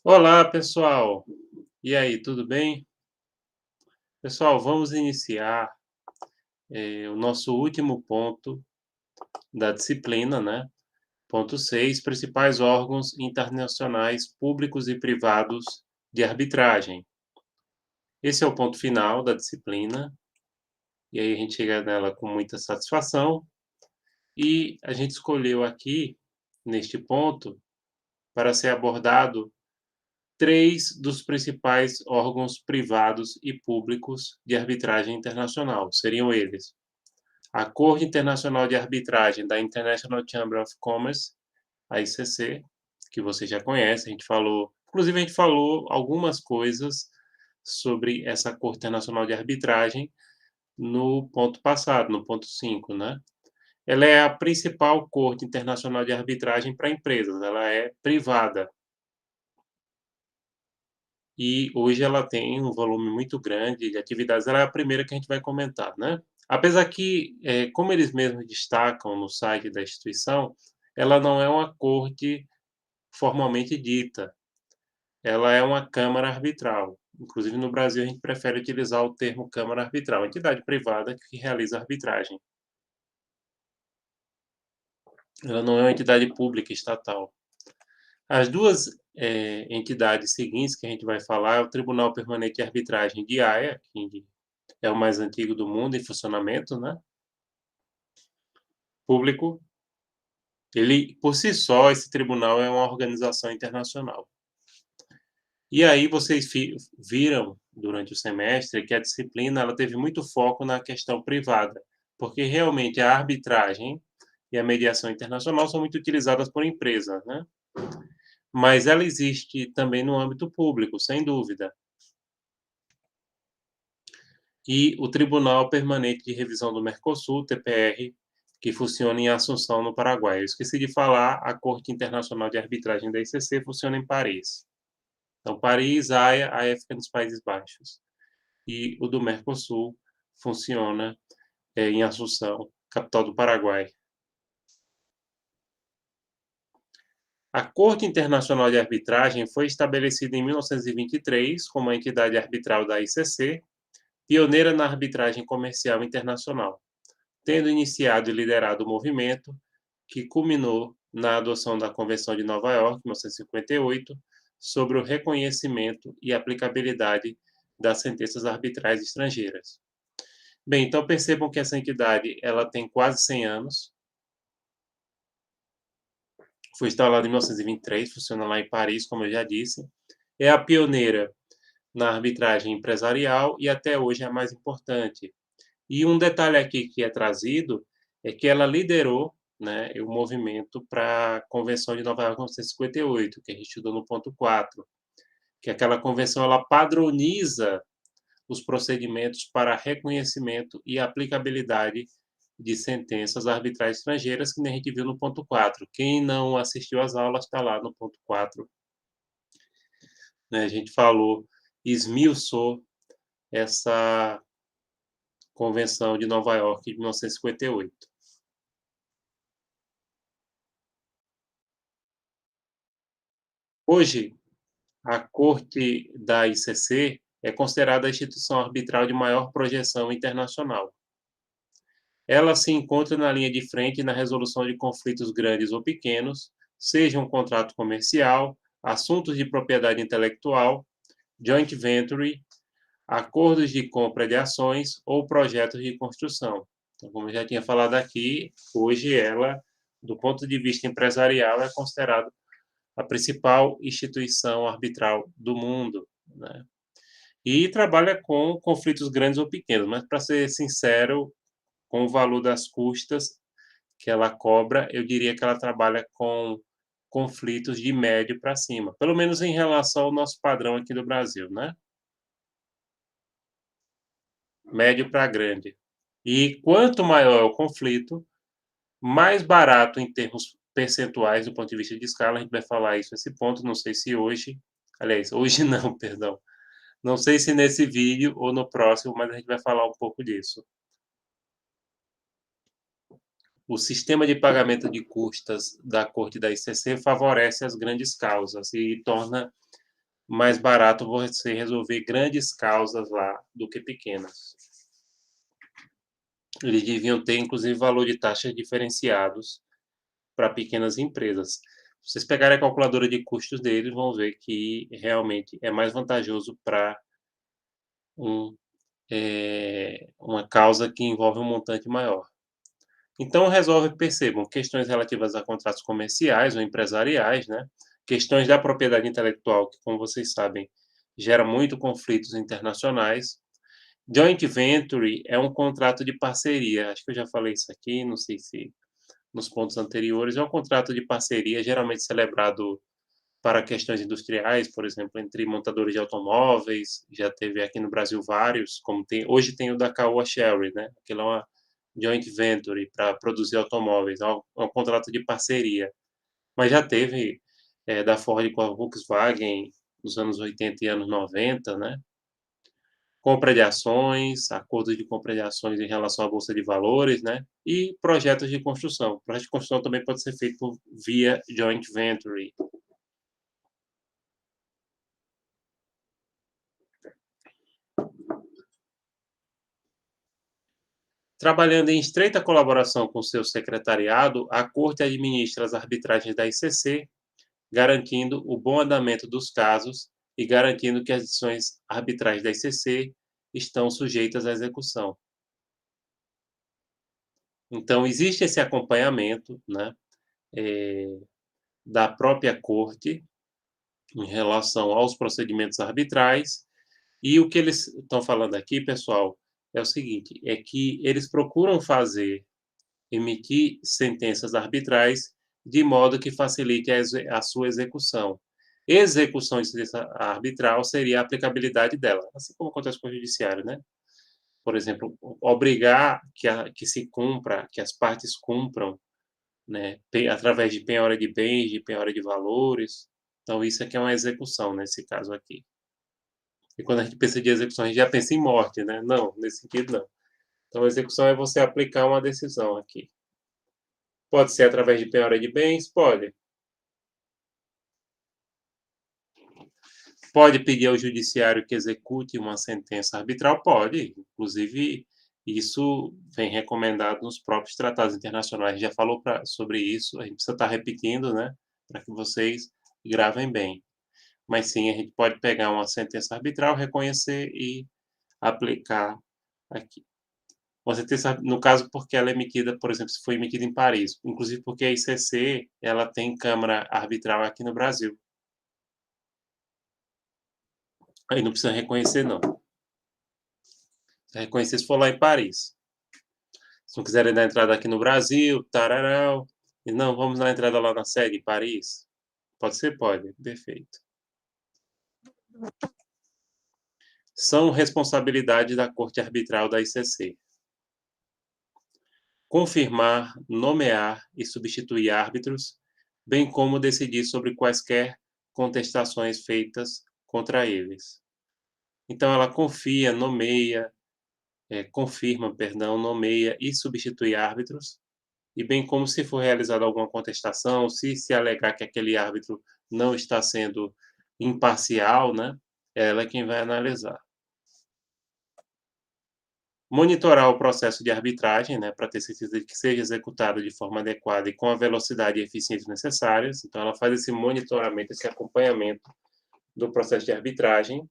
Olá, pessoal. E aí, tudo bem? Pessoal, vamos iniciar o nosso último ponto da disciplina, né? Ponto 6: principais órgãos internacionais públicos e privados de arbitragem. Esse é o ponto final da disciplina, e aí a gente chega nela com muita satisfação. E a gente escolheu aqui, neste ponto, para ser abordado três dos principais órgãos privados e públicos de arbitragem internacional. Seriam eles: a Corte Internacional de Arbitragem da International Chamber of Commerce, a ICC, que você já conhece, a gente falou, inclusive a gente falou algumas coisas sobre essa Corte Internacional de Arbitragem no ponto passado, no ponto 5, né? Ela é a principal corte internacional de arbitragem para empresas, ela é privada. E hoje ela tem um volume muito grande de atividades, ela é a primeira que a gente vai comentar, né. Apesar que, como eles mesmos destacam no site da instituição, ela não é uma corte formalmente dita, ela é uma câmara arbitral. Inclusive no Brasil a gente prefere utilizar o termo câmara arbitral, entidade privada que realiza arbitragem. Ela não é uma entidade pública estatal. As 2 entidades seguintes que a gente vai falar é o Tribunal Permanente de Arbitragem de Haia, que é o mais antigo do mundo em funcionamento, né, público. Ele, por si só, esse tribunal é uma organização internacional. E aí vocês viram durante o semestre que a disciplina ela teve muito foco na questão privada, porque realmente a arbitragem e a mediação internacional são muito utilizadas por empresas, né? Mas ela existe também no âmbito público, sem dúvida. E o Tribunal Permanente de Revisão do Mercosul, TPR, que funciona em Assunção, no Paraguai. Eu esqueci de falar, a Corte Internacional de Arbitragem da ICC funciona em Paris. Então, Paris, Haia fica nos Países Baixos. E o do Mercosul funciona em Assunção, capital do Paraguai. A Corte Internacional de Arbitragem foi estabelecida em 1923 como a entidade arbitral da ICC, pioneira na arbitragem comercial internacional, tendo iniciado e liderado o movimento que culminou na adoção da Convenção de Nova York, 1958, sobre o reconhecimento e aplicabilidade das sentenças arbitrais estrangeiras. Bem, então percebam que essa entidade ela tem quase 100 anos, foi instalada em 1923, funciona lá em Paris, como eu já disse, é a pioneira na arbitragem empresarial e até hoje é a mais importante. E um detalhe aqui que é trazido é que ela liderou, né, o movimento para a Convenção de Nova York de 1958, que a gente estudou no ponto 4, que aquela convenção ela padroniza os procedimentos para reconhecimento e aplicabilidade de sentenças arbitrais estrangeiras, que nem a gente viu no ponto 4. Quem não assistiu às aulas está lá no ponto 4, né, a gente falou, esmiuçou essa Convenção de Nova York de 1958. Hoje, a Corte da ICC é considerada a instituição arbitral de maior projeção internacional. Ela se encontra na linha de frente na resolução de conflitos grandes ou pequenos, seja um contrato comercial, assuntos de propriedade intelectual, joint venture, acordos de compra de ações ou projetos de construção. Então, como eu já tinha falado aqui, hoje ela, do ponto de vista empresarial, é considerada a principal instituição arbitral do mundo, né? E trabalha com conflitos grandes ou pequenos, mas para ser sincero, com o valor das custas que ela cobra, eu diria que ela trabalha com conflitos de médio para cima, pelo menos em relação ao nosso padrão aqui do Brasil, né? Médio para grande. E quanto maior é o conflito, mais barato em termos percentuais do ponto de vista de escala, a gente vai falar isso nesse ponto, não sei se hoje, aliás, hoje não, perdão, não sei se nesse vídeo ou no próximo, mas a gente vai falar um pouco disso. O sistema de pagamento de custas da Corte da ICC favorece as grandes causas e torna mais barato você resolver grandes causas lá do que pequenas. Eles deviam ter, inclusive, valor de taxas diferenciados para pequenas empresas. Se vocês pegarem a calculadora de custos deles, vão ver que realmente é mais vantajoso para um, uma causa que envolve um montante maior. Então, resolve, percebam, questões relativas a contratos comerciais ou empresariais, né? Questões da propriedade intelectual, que, como vocês sabem, gera muito conflitos internacionais. Joint venture é um contrato de parceria. Acho que eu já falei isso aqui, não sei se nos pontos anteriores. É um contrato de parceria, geralmente celebrado para questões industriais, por exemplo, entre montadores de automóveis. Já teve aqui no Brasil vários, como hoje tem o da Caoa Chery, né? Aquilo é uma joint venture para produzir automóveis. É um contrato de parceria. Mas já teve da Ford com a Volkswagen nos anos 80 e anos 90, né? Compra de ações, acordos de compra de ações em relação à bolsa de valores, né? E projetos de construção. Projeto de construção também pode ser feito via joint venture. Trabalhando em estreita colaboração com seu secretariado, a Corte administra as arbitragens da ICC, garantindo o bom andamento dos casos e garantindo que as decisões arbitrais da ICC estão sujeitas à execução. Então, existe esse acompanhamento, né, da própria Corte em relação aos procedimentos arbitrais. E o que eles estão falando aqui, pessoal, é o seguinte: é que eles procuram emitir sentenças arbitrais de modo que facilite a sua execução. Execução de sentença arbitral seria a aplicabilidade dela, assim como acontece com o judiciário, né? Por exemplo, obrigar que se cumpra, que as partes cumpram, né, através de penhora de bens, de penhora de valores. Então, isso aqui é uma execução, nesse caso aqui. E quando a gente pensa de execução, a gente já pensa em morte, né? Não, nesse sentido, não. Então, a execução é você aplicar uma decisão aqui. Pode ser através de penhora de bens? Pode. Pode pedir ao judiciário que execute uma sentença arbitral? Pode. Inclusive, isso vem recomendado nos próprios tratados internacionais. A gente já falou sobre isso, a gente precisa estar repetindo, né? Para que vocês gravem bem. Mas sim, a gente pode pegar uma sentença arbitral, reconhecer e aplicar aqui. Uma sentença, no caso, porque ela é emitida, por exemplo, se foi emitida em Paris. Inclusive porque a ICC, ela tem câmara arbitral aqui no Brasil. Aí não precisa reconhecer, não. Reconhecer se for lá em Paris. Se não quiserem dar entrada aqui no Brasil, tararau. E não, vamos dar entrada lá na sede, em Paris. Pode ser? Pode. Perfeito. São responsabilidade da Corte Arbitral da ICC. Confirmar, nomear e substituir árbitros, bem como decidir sobre quaisquer contestações feitas contra eles. Então, ela confia, confirma, perdão, nomeia e substitui árbitros, e bem como se for realizada alguma contestação, se alegar que aquele árbitro não está sendo imparcial, né, ela é quem vai analisar. Monitorar o processo de arbitragem, né, para ter certeza de que seja executado de forma adequada e com a velocidade e eficiência necessárias. Então, ela faz esse monitoramento, esse acompanhamento do processo de arbitragem,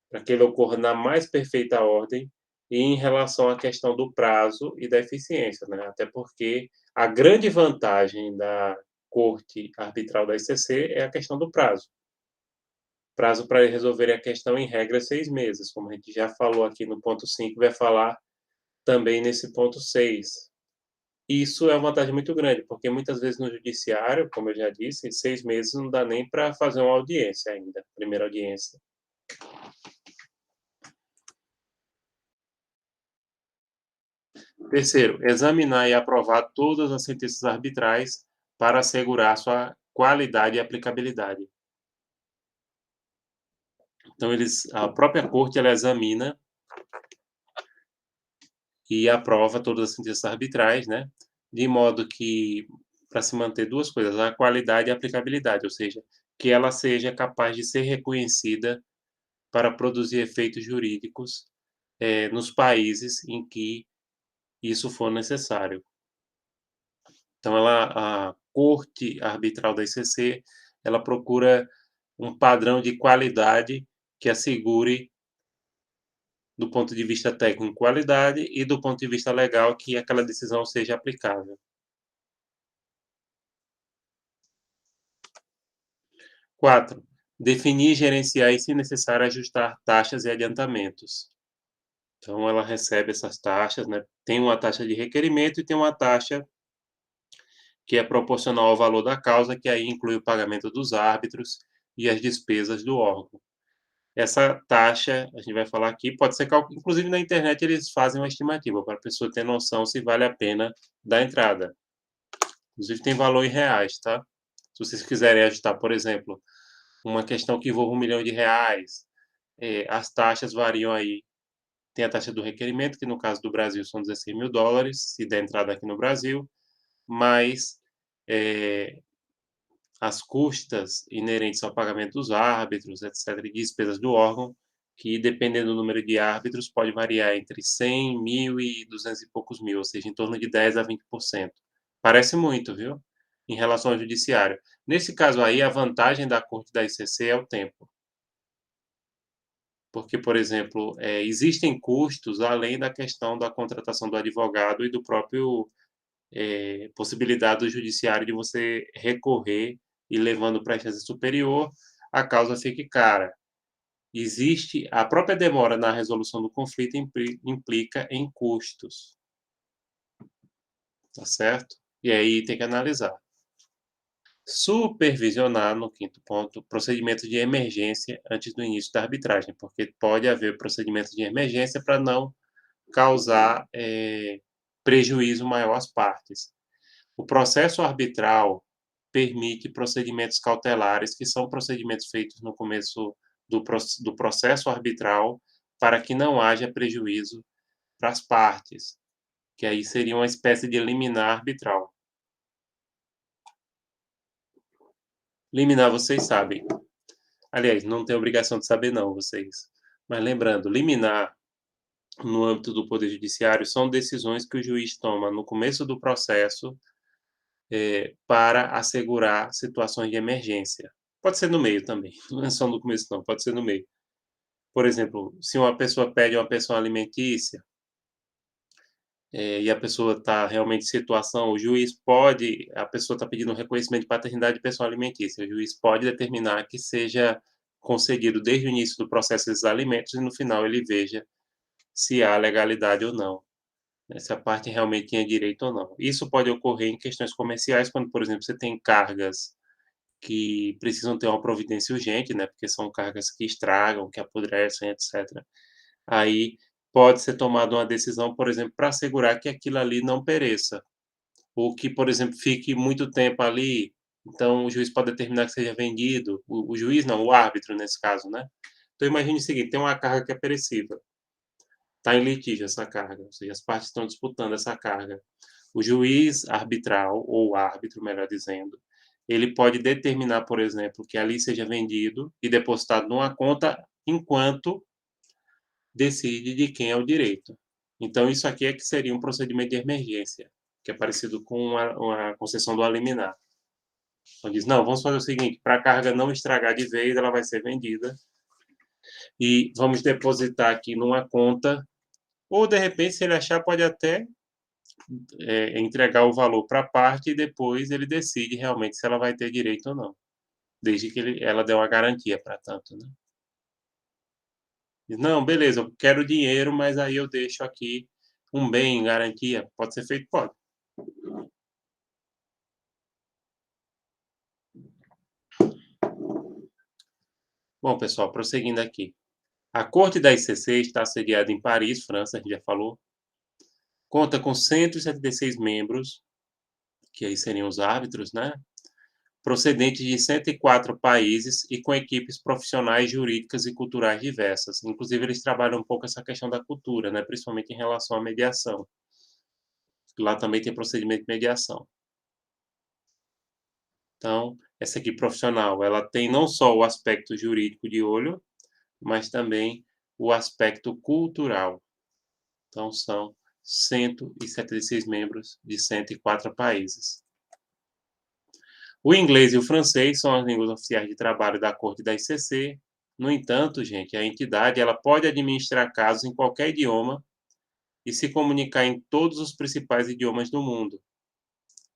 para que ele ocorra na mais perfeita ordem e em relação à questão do prazo e da eficiência, né? Até porque a grande vantagem da Corte Arbitral da ICC é a questão do prazo. Prazo para resolver a questão, em regra, é 6 meses, como a gente já falou aqui no ponto 5, vai falar também nesse ponto 6. Isso é uma vantagem muito grande, porque muitas vezes no judiciário, como eu já disse, 6 meses não dá nem para fazer uma audiência ainda, primeira audiência. Terceiro, examinar e aprovar todas as sentenças arbitrais para assegurar sua qualidade e aplicabilidade. Então, a própria corte ela examina e aprova todas as sentenças arbitrais, né? De modo que, para se manter duas coisas, a qualidade e a aplicabilidade, ou seja, que ela seja capaz de ser reconhecida para produzir efeitos jurídicos, nos países em que isso for necessário. Então a corte arbitral da ICC, ela procura um padrão de qualidade que assegure, do ponto de vista técnico, qualidade e do ponto de vista legal que aquela decisão seja aplicável. 4, definir, gerenciar e, se necessário, ajustar taxas e adiantamentos. Então ela recebe essas taxas, né, tem uma taxa de requerimento e tem uma taxa que é proporcional ao valor da causa, que aí inclui o pagamento dos árbitros e as despesas do órgão. Essa taxa, a gente vai falar aqui, pode ser inclusive na internet eles fazem uma estimativa para a pessoa ter noção se vale a pena dar entrada. Inclusive tem valor em reais, tá? Se vocês quiserem ajustar, por exemplo, uma questão que envolva R$ 1 milhão, as taxas variam aí. Tem a taxa do requerimento, que no caso do Brasil são US$ 16.000, se der entrada aqui no Brasil, mas as custas inerentes ao pagamento dos árbitros, etc., e despesas do órgão, que dependendo do número de árbitros pode variar entre 100, 1.000 e 200 e poucos mil, ou seja, em torno de 10 a 20%. Parece muito, viu? Em relação ao judiciário. Nesse caso aí, a vantagem da corte da ICC é o tempo. Porque, por exemplo, existem custos além da questão da contratação do advogado e do próprio possibilidade do judiciário de você recorrer e levando para a instância superior, a causa fique cara. Existe a própria demora na resolução do conflito implica em custos, tá certo? E aí tem que analisar. Supervisionar, no quinto ponto, procedimento de emergência antes do início da arbitragem, porque pode haver procedimento de emergência para não causar prejuízo maior às partes. O processo arbitral permite procedimentos cautelares, que são procedimentos feitos no começo do processo arbitral, para que não haja prejuízo para as partes, que aí seria uma espécie de liminar arbitral. Liminar, vocês sabem. Aliás, não tem obrigação de saber não, vocês. Mas lembrando, liminar no âmbito do Poder Judiciário são decisões que o juiz toma no começo do processo, para assegurar situações de emergência. Pode ser no meio também, não é só no começo não, pode ser no meio. Por exemplo, se uma pessoa pede uma pensão alimentícia, e a pessoa está realmente em situação, o juiz pode, a pessoa está pedindo um reconhecimento de paternidade de pensão alimentícia, o juiz pode determinar que seja concedido desde o início do processo esses alimentos e no final ele veja se há legalidade ou não, né, se a parte realmente tinha direito ou não. Isso pode ocorrer em questões comerciais, quando, por exemplo, você tem cargas que precisam ter uma providência urgente, né, porque são cargas que estragam, que apodrecem, etc. Aí pode ser tomada uma decisão, por exemplo, para assegurar que aquilo ali não pereça, ou que, por exemplo, fique muito tempo ali, então o juiz pode determinar que seja vendido, o juiz não, o árbitro nesse caso, né. Então imagine o seguinte, tem uma carga que é perecível, está em litígio essa carga, ou seja, as partes estão disputando essa carga. O juiz arbitral, ou o árbitro, melhor dizendo, ele pode determinar, por exemplo, que ali seja vendido e depositado numa conta enquanto decide de quem é o direito. Então, isso aqui é que seria um procedimento de emergência, que é parecido com uma concessão do liminar. Então, diz, não, vamos fazer o seguinte, para a carga não estragar de vez, ela vai ser vendida e vamos depositar aqui numa conta, ou, de repente, se ele achar, pode até entregar o valor para a parte e depois ele decide realmente se ela vai ter direito ou não, desde que ela dê uma garantia para tanto, né. Diz: "Não, beleza, eu quero dinheiro, mas aí eu deixo aqui um bem em garantia". Pode ser feito? Pode. Bom, pessoal, prosseguindo aqui. A corte da ICC está sediada em Paris, França, a gente já falou. Conta com 176 membros, que aí seriam os árbitros, né, procedentes de 104 países e com equipes profissionais, jurídicas e culturais diversas. Inclusive, eles trabalham um pouco essa questão da cultura, né, principalmente em relação à mediação. Lá também tem procedimento de mediação. Então, essa aqui profissional, ela tem não só o aspecto jurídico de olho, mas também o aspecto cultural. Então, são 176 membros de 104 países. O inglês e o francês são as línguas oficiais de trabalho da Corte da ICC. No entanto, gente, a entidade ela pode administrar casos em qualquer idioma e se comunicar em todos os principais idiomas do mundo,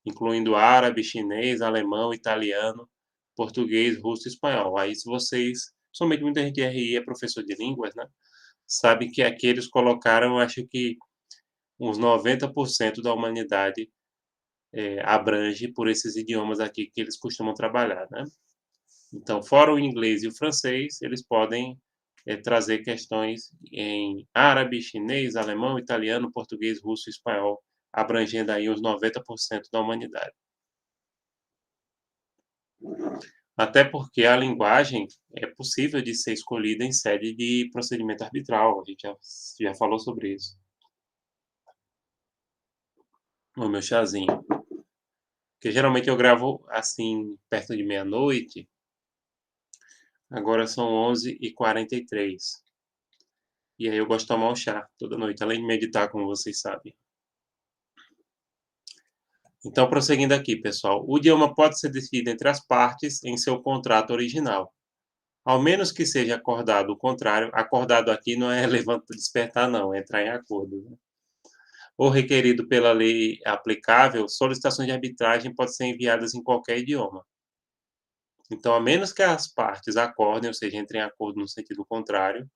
incluindo árabe, chinês, alemão, italiano, português, russo e espanhol. Aí, se vocês, somente muita gente de RI é professor de línguas, né? Sabe que aqui eles colocaram, acho que uns 90% da humanidade abrange por esses idiomas aqui que eles costumam trabalhar, né? Então, fora o inglês e o francês, eles podem trazer questões em árabe, chinês, alemão, italiano, português, russo e espanhol, abrangendo aí uns 90% da humanidade. Até porque a linguagem é possível de ser escolhida em sede de procedimento arbitral, a gente já falou sobre isso. O meu chazinho. Porque geralmente eu gravo assim, perto de meia-noite, agora são 11h43. E aí eu gosto de tomar um chá toda noite, além de meditar, como vocês sabem. Então, prosseguindo aqui, pessoal. O idioma pode ser decidido entre as partes em seu contrato original. Ao menos que seja acordado o contrário, acordado aqui não é levanta despertar, não, é entrar em acordo, né? Ou requerido pela lei aplicável, solicitações de arbitragem podem ser enviadas em qualquer idioma. Então, a menos que as partes acordem, ou seja, entrem em acordo no sentido contrário,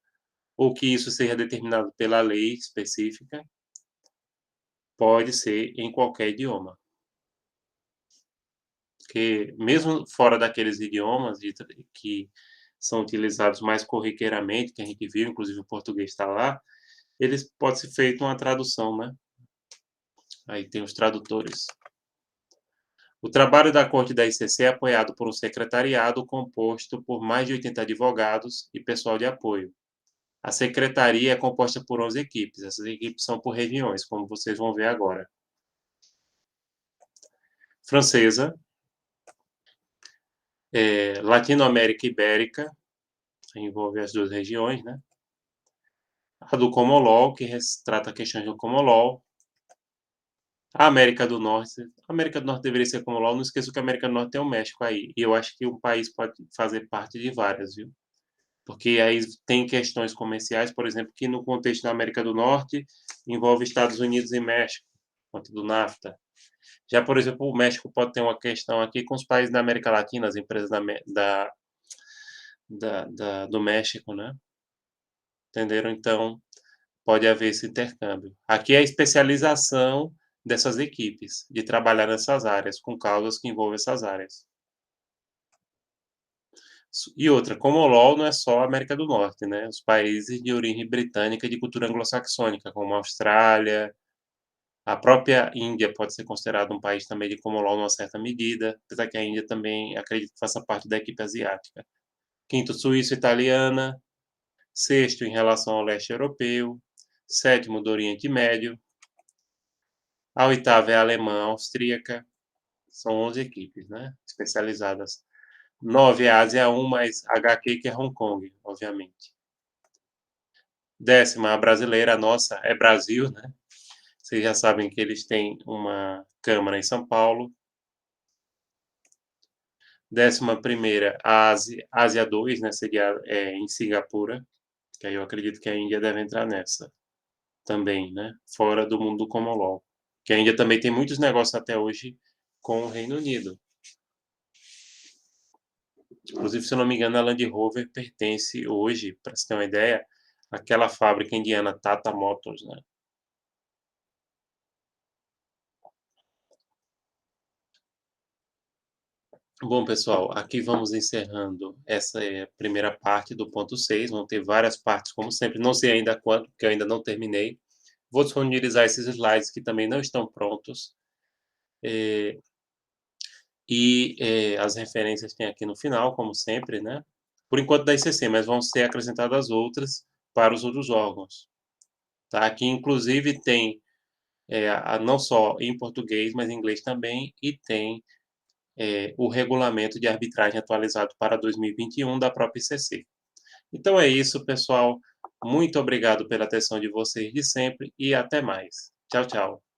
ou que isso seja determinado pela lei específica, pode ser em qualquer idioma. Porque mesmo fora daqueles idiomas que são utilizados mais corriqueiramente, que a gente viu, inclusive o português está lá, eles pode ser feita uma tradução, né? Aí tem os tradutores. O trabalho da Corte da ICC é apoiado por um secretariado composto por mais de 80 advogados e pessoal de apoio. A secretaria é composta por 11 equipes. Essas equipes são por regiões, como vocês vão ver agora. Francesa, Latinoamérica Ibérica, envolve as duas regiões, né? A do Common Law, que trata questões do Common Law. A América do Norte deveria ser Common Law, não esqueça que a América do Norte tem o México aí, e eu acho que um país pode fazer parte de várias, viu? Porque aí tem questões comerciais, por exemplo, que no contexto da América do Norte envolve Estados Unidos e México, quanto do NAFTA. Já, por exemplo, o México pode ter uma questão aqui com os países da América Latina, as empresas do México, né? Entenderam? Então, pode haver esse intercâmbio. Aqui é a especialização dessas equipes, de trabalhar nessas áreas, com causas que envolvem essas áreas. E outra, como o LoL não é só a América do Norte, né? Os países de origem britânica e de cultura anglo-saxônica, como a Austrália, a própria Índia pode ser considerada um país também de common law numa certa medida, apesar que a Índia também acredito que faça parte da equipe asiática. Quinto, Suíça italiana. Sexto, em relação ao leste europeu. Sétimo, do Oriente Médio. A oitava é a alemã austríaca. São 11 equipes, né? Especializadas. 9 é a Ásia 1, mais HQ, que é Hong Kong, obviamente. Décima, a brasileira, a nossa, é Brasil, né? Vocês já sabem que eles têm uma câmara em São Paulo. 11ª, a Ásia 2, né? Seria em Singapura, que aí eu acredito que a Índia deve entrar nessa também, né? Fora do mundo do common law. Que a Índia também tem muitos negócios até hoje com o Reino Unido. Inclusive, se eu não me engano, a Land Rover pertence hoje, para você ter uma ideia, àquela fábrica indiana Tata Motors, né? Bom, pessoal, aqui vamos encerrando essa primeira parte do ponto 6. Vão ter várias partes, como sempre. Não sei ainda quando, porque eu ainda não terminei. Vou disponibilizar esses slides que também não estão prontos. As referências tem aqui no final, como sempre, né? Por enquanto da ICC, mas vão ser acrescentadas outras para os outros órgãos. Tá? Aqui, inclusive, tem não só em português, mas em inglês também, e tem o regulamento de arbitragem atualizado para 2021 da própria ICC. Então é isso, pessoal. Muito obrigado pela atenção de vocês de sempre e até mais. Tchau, tchau.